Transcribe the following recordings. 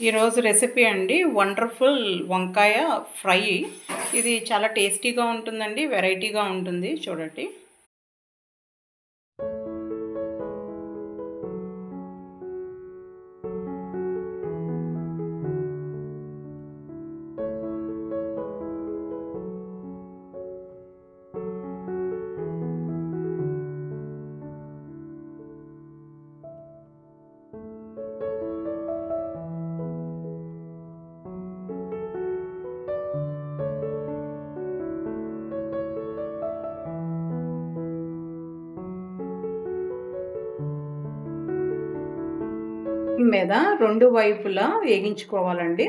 ఈరోజు రెసిపీ అండి వండర్ఫుల్ వంకాయ ఫ్రై. ఇది చాలా టేస్టీగా ఉంటుందండి, వెరైటీగా ఉంటుంది. చూడండి. మీద రెండు వైపులా వేగించుకోవాలండి.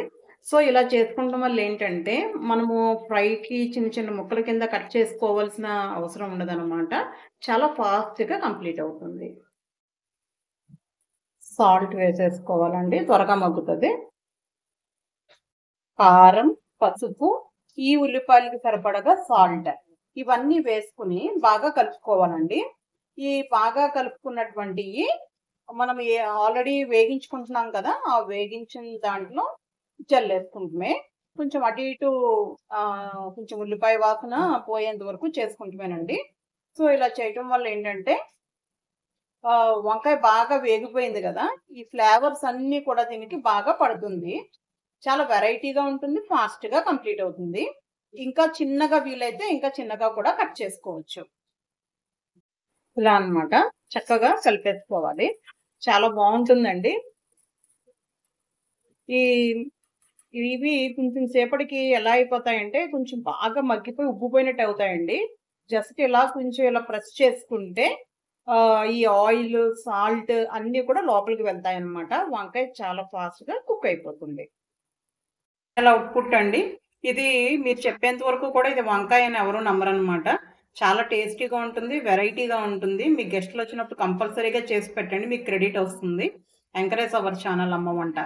సో, ఇలా చేసుకోవడం వల్ల ఏంటంటే, మనము ఫ్రైకి చిన్న చిన్న ముక్కల కింద కట్ చేసుకోవాల్సిన అవసరం ఉండదనమాట. చాలా ఫాస్ట్‌గా కంప్లీట్ అవుతుంది. సాల్ట్ వేసేసుకోవాలండి, త్వరగా మగ్గుతది. కారం, పసుపు, ఈ ఉల్లిపాయలకి సరిపడగా సాల్ట్ ఇవన్నీ వేసుకొని బాగా కలుపుకోవాలండి. ఈ బాగా కలుపుకున్నటువంటియి మనం ఆల్రెడీ వేగించుకుంటున్నాం కదా! ఆ వేగించిన దాంట్లో జల్లేసుకుంటమే. కొంచెం అటు ఇటు కొంచెం ఉల్లిపాయ వాసన పోయేంత వరకు చేసుకుంటమేనండి. సో, ఇలా చేయటం వల్ల ఏంటంటే వంకాయ బాగా వేగిపోయింది గదా! ఈ ఫ్లేవర్స్ అన్నీ కూడా దీనికి బాగా పడుతుంది. చాలా వెరైటీగా ఉంటుంది. ఫాస్ట్‌గా కంప్లీట్ అవుతుంది. ఇంకా చిన్నగా వీలైతే ఇంకా చిన్నగా కూడా కట్ చేసుకోవచ్చు. ఇలా అన్నమాట. చక్కగా కలిపేసుకోవాలి. చాలా బావుంటుందండి. ఈ ఇవి కొంచెం సేపటికి ఎలా అయిపోతాయంటే కొంచెం బాగా మగ్గిపోయి ఉబ్బిపోయినట్టు అవుతాయండి. జస్ట్ ఇలా కొంచెం ఇలా ప్రెస్ చేసుకుంటే ఈ ఆయిల్, సాల్ట్ అన్నీ కూడా లోపలికి వెళ్తాయన్నమాట. వంకాయ చాలా ఫాస్ట్‌గా కుక్ అయిపోతుంది. అవుట్‌పుట్ అండి. ఇది మీరు చెప్పేంత వరకు కూడా ఇది వంకాయ అని ఎవరు నమ్మరనమాట. చాలా టేస్టీగా ఉంటుంది. వెరైటీగా ఉంటుంది. మీ గెస్ట్‌లొచ్చినప్పుడు కంపల్సరీగా చేసి పెట్టండి. మీకు క్రెడిట్ వస్తుంది. ఎంకరేజ్ అవర్ ఛానల్ అమ్మ వంట.